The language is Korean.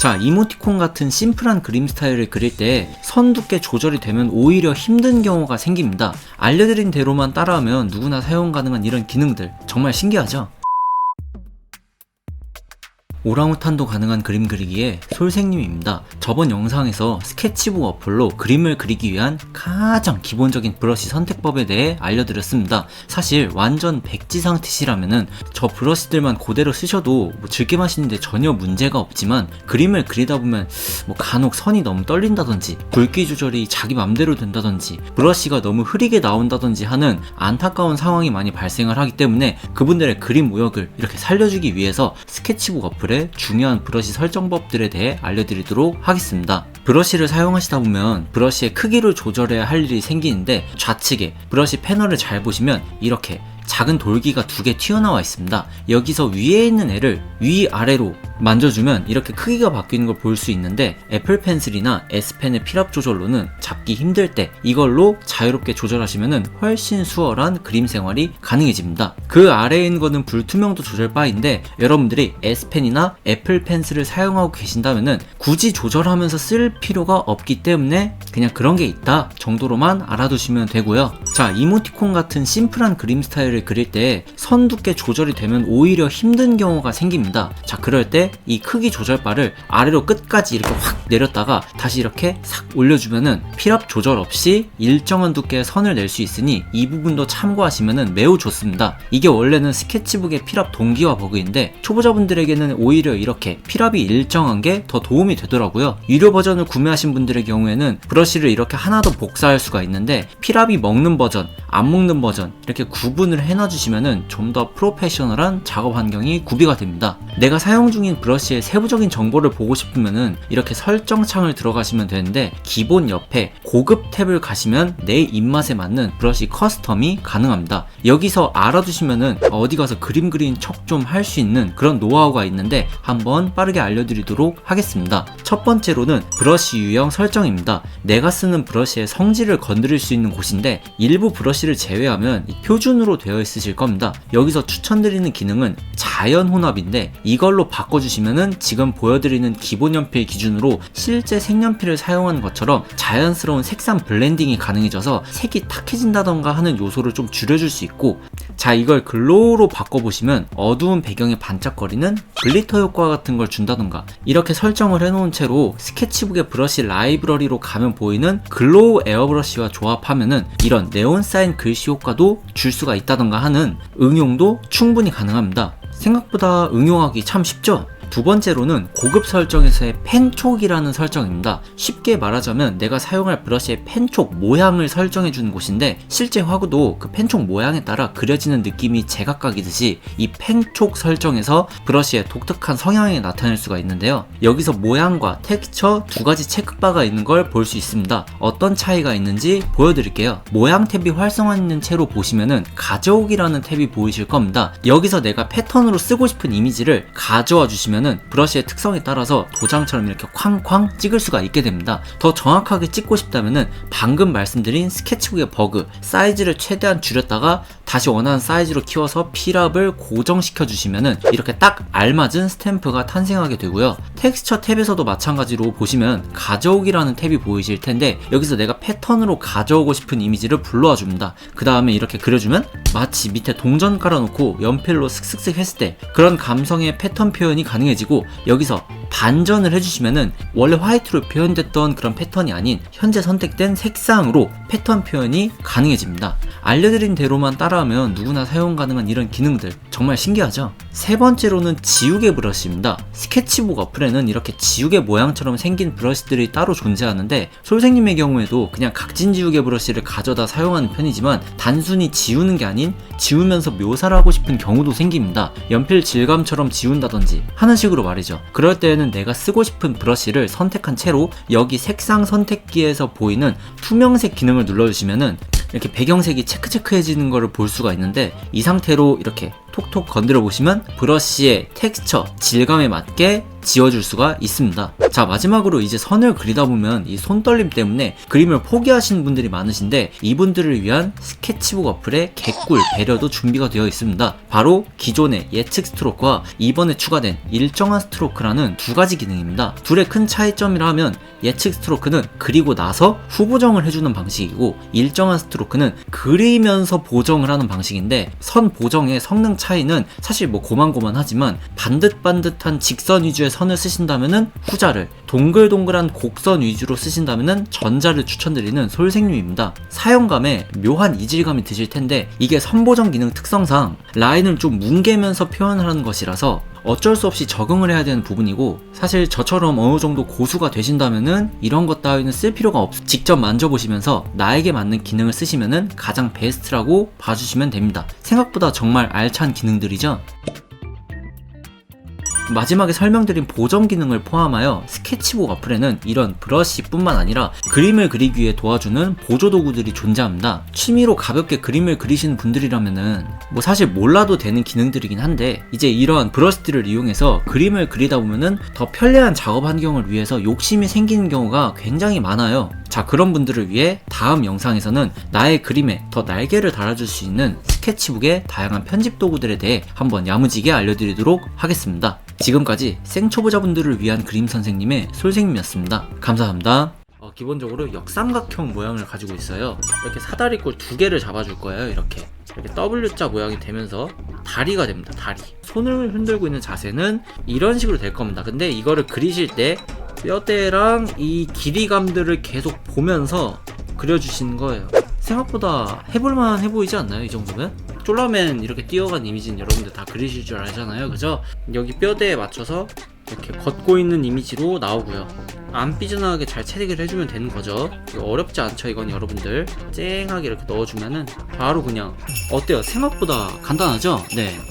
자, 이모티콘 같은 심플한 그림 스타일을 그릴 때 선 두께 조절이 되면 오히려 힘든 경우가 생깁니다. 알려드린 대로만 따라하면 누구나 사용 가능한 이런 기능들 정말 신기하죠? 오랑우탄도 가능한 그림 그리기의 솔생님입니다. 저번 영상에서 스케치북 어플로 그림을 그리기 위한 가장 기본적인 브러쉬 선택법에 대해 알려드렸습니다. 사실 완전 백지 상태시라면은 저 브러쉬들만 그대로 쓰셔도 즐겜 하시는데 전혀 문제가 없지만, 그림을 그리다 보면 간혹 선이 너무 떨린다든지 굵기 조절이 자기 맘대로 된다든지 브러쉬가 너무 흐리게 나온다든지 하는 안타까운 상황이 많이 발생을 하기 때문에 그분들의 그림 우역을 이렇게 살려주기 위해서 스케치북 어플 중요한 브러쉬 설정법들에 대해 알려드리도록 하겠습니다. 브러쉬를 사용하시다 보면 브러쉬의 크기를 조절해야 할 일이 생기는데, 좌측에 브러쉬 패널을 잘 보시면 이렇게 작은 돌기가 두 개 튀어나와 있습니다. 여기서 위에 있는 애를 위아래로 만져주면 이렇게 크기가 바뀌는 걸 볼 수 있는데, 애플 펜슬이나 S펜의 필압 조절로는 잡기 힘들 때 이걸로 자유롭게 조절하시면 훨씬 수월한 그림 생활이 가능해집니다. 그 아래에 있는 거는 불투명도 조절 바인데, 여러분들이 S펜이나 애플 펜슬을 사용하고 계신다면 굳이 조절하면서 쓸 필요가 없기 때문에 그냥 그런 게 있다 정도로만 알아두시면 되고요. 자, 이모티콘 같은 심플한 그림 스타일을 그릴 때 선 두께 조절이 되면 오히려 힘든 경우가 생깁니다. 자, 그럴 때 이 크기 조절 바를 아래로 끝까지 이렇게 확 내렸다가 다시 이렇게 싹 올려주면은 필압 조절 없이 일정한 두께의 선을 낼 수 있으니 이 부분도 참고하시면은 매우 좋습니다. 이게 원래는 스케치북의 필압 동기화 버그인데, 초보자분들에게는 오히려 이렇게 필압이 일정한 게 더 도움이 되더라고요. 유료 버전을 구매하신 분들의 경우에는 브러쉬를 이렇게 하나 더 복사할 수가 있는데, 필압이 먹는 버전, 안 먹는 버전 이렇게 구분을 해놔주시면은 좀 더 프로페셔널한 작업 환경이 구비가 됩니다. 내가 사용 중인 브러쉬의 세부적인 정보를 보고 싶으면은 이렇게 설정 창을 들어가시면 되는데, 기본 옆에 고급 탭을 가시면 내 입맛에 맞는 브러쉬 커스텀이 가능합니다. 여기서 알아두시면은 어디 가서 그림 그리는 척 좀 할 수 있는 그런 노하우가 있는데, 한번 빠르게 알려드리도록 하겠습니다. 첫 번째로는 브러쉬 유형 설정입니다. 내가 쓰는 브러쉬의 성질을 건드릴 수 있는 곳인데, 일부 브러쉬를 제외하면 표준으로 되어 있으실 겁니다. 여기서 추천드리는 기능은 자연 혼합인데, 이걸로 바꿔주시면은 지금 보여드리는 기본 연필 기준으로 실제 색연필을 사용하는 것처럼 자연스러운 색상 블렌딩이 가능해져서 색이 탁해진다던가 하는 요소를 좀 줄여줄 수 있고, 자, 이걸 글로우로 바꿔보시면 어두운 배경에 반짝거리는 글리터 효과 같은 걸 준다던가, 이렇게 설정을 해놓은 채로 스케치북의 브러쉬 라이브러리로 가면 보이는 글로우 에어브러쉬와 조합하면은 이런 네온 사인 글씨 효과도 줄 수가 있다던가 하는 응용도 충분히 가능합니다. 생각보다 응용하기 참 쉽죠? 두 번째로는 고급 설정에서의 펜촉이라는 설정입니다. 쉽게 말하자면 내가 사용할 브러쉬의 펜촉 모양을 설정해주는 곳인데, 실제 화구도 그 펜촉 모양에 따라 그려지는 느낌이 제각각이듯이 이 펜촉 설정에서 브러쉬의 독특한 성향이 나타낼 수가 있는데요. 여기서 모양과 텍스처 두 가지 체크바가 있는 걸 볼 수 있습니다. 어떤 차이가 있는지 보여드릴게요. 모양 탭이 활성화 있는 채로 보시면은 가져오기라는 탭이 보이실 겁니다. 여기서 내가 패턴으로 쓰고 싶은 이미지를 가져와 주시면 브러쉬의 특성에 따라서 도장처럼 이렇게 쾅쾅 찍을 수가 있게 됩니다. 더 정확하게 찍고 싶다면 방금 말씀드린 스케치북의 버그, 사이즈를 최대한 줄였다가 다시 원하는 사이즈로 키워서 필압을 고정시켜 주시면 이렇게 딱 알맞은 스탬프가 탄생하게 되고요. 텍스처 탭에서도 마찬가지로 보시면 가져오기라는 탭이 보이실 텐데, 여기서 내가 패턴으로 가져오고 싶은 이미지를 불러와 줍니다. 그 다음에 이렇게 그려주면 마치 밑에 동전 깔아놓고 연필로 슥슥슥 했을 때 그런 감성의 패턴 표현이 가능해지고, 여기서 반전을 해주시면은 원래 화이트로 표현됐던 그런 패턴이 아닌 현재 선택된 색상으로 패턴 표현이 가능해집니다. 알려드린 대로만 따라하면 누구나 사용 가능한 이런 기능들 정말 신기하죠? 세 번째로는 지우개 브러쉬입니다. 스케치북 어플에는 이렇게 지우개 모양처럼 생긴 브러쉬들이 따로 존재하는데, 솔생님의 경우에도 그냥 각진 지우개 브러쉬를 가져다 사용하는 편이지만, 단순히 지우는 게 아닌 지우면서 묘사를 하고 싶은 경우도 생깁니다. 연필 질감처럼 지운다든지 하는 식으로 말이죠. 그럴 때에는 내가 쓰고 싶은 브러쉬를 선택한 채로 여기 색상 선택기에서 보이는 투명색 기능을 눌러주시면은 이렇게 배경색이 체크체크해지는 것을 볼 수가 있는데, 이 상태로 이렇게 톡톡 건드려 보시면 브러쉬의 텍스처, 질감에 맞게 지워줄 수가 있습니다. 자, 마지막으로 이제 선을 그리다 보면 이 손떨림 때문에 그림을 포기하시는 분들이 많으신데, 이분들을 위한 스케치북 어플의 개꿀 배려도 준비가 되어 있습니다. 바로 기존의 예측 스트로크와 이번에 추가된 일정한 스트로크라는 두 가지 기능입니다. 둘의 큰 차이점이라 하면, 예측 스트로크는 그리고 나서 후보정을 해주는 방식이고, 일정한 스트로크는 그리면서 보정을 하는 방식인데, 선 보정의 성능 차이는 사실 뭐 고만고만하지만, 반듯반듯한 직선 위주의 선을 쓰신다면은 후자를, 동글동글한 곡선 위주로 쓰신다면은 전자를 추천드리는 솔생님입니다. 사용감에 묘한 이질감이 드실 텐데, 이게 선보정 기능 특성상 라인을 좀 뭉개면서 표현하는 것이라서 어쩔 수 없이 적응을 해야 되는 부분이고, 사실 저처럼 어느 정도 고수가 되신다면은 이런 것 따위는 쓸 필요가 없어 직접 만져보시면서 나에게 맞는 기능을 쓰시면은 가장 베스트라고 봐주시면 됩니다. 생각보다 정말 알찬 기능들이죠. 마지막에 설명드린 보정 기능을 포함하여 스케치북 어플에는 이런 브러쉬뿐만 아니라 그림을 그리기 위해 도와주는 보조 도구들이 존재합니다. 취미로 가볍게 그림을 그리시는 분들이라면은 뭐 사실 몰라도 되는 기능들이긴 한데, 이제 이러한 브러쉬들을 이용해서 그림을 그리다 보면은 더 편리한 작업 환경을 위해서 욕심이 생기는 경우가 굉장히 많아요. 자, 그런 분들을 위해 다음 영상에서는 나의 그림에 더 날개를 달아줄 수 있는 스케치북의 다양한 편집 도구들에 대해 한번 야무지게 알려드리도록 하겠습니다. 지금까지 생초보자분들을 위한 그림 선생님의 솔생님이었습니다. 감사합니다. 기본적으로 역삼각형 모양을 가지고 있어요. 이렇게 사다리꼴 두 개를 잡아줄 거예요. 이렇게 W자 모양이 되면서 다리가 됩니다. 다리. 손을 흔들고 있는 자세는 이런 식으로 될 겁니다. 근데 이거를 그리실 때 뼈대랑 이 길이감들을 계속 보면서 그려주시는 거예요. 생각보다 해볼만 해보이지 않나요? 이 정도면? 쫄라맨 이렇게 뛰어간 이미지는 여러분들 다 그리실 줄 알잖아요, 그죠? 여기 뼈대에 맞춰서 이렇게 걷고 있는 이미지로 나오고요. 안 삐져나가게 잘 채색을 해주면 되는 거죠. 이거 어렵지 않죠, 이건 여러분들. 쨍하게 이렇게 넣어주면은 바로 그냥, 어때요? 생각보다 간단하죠? 네.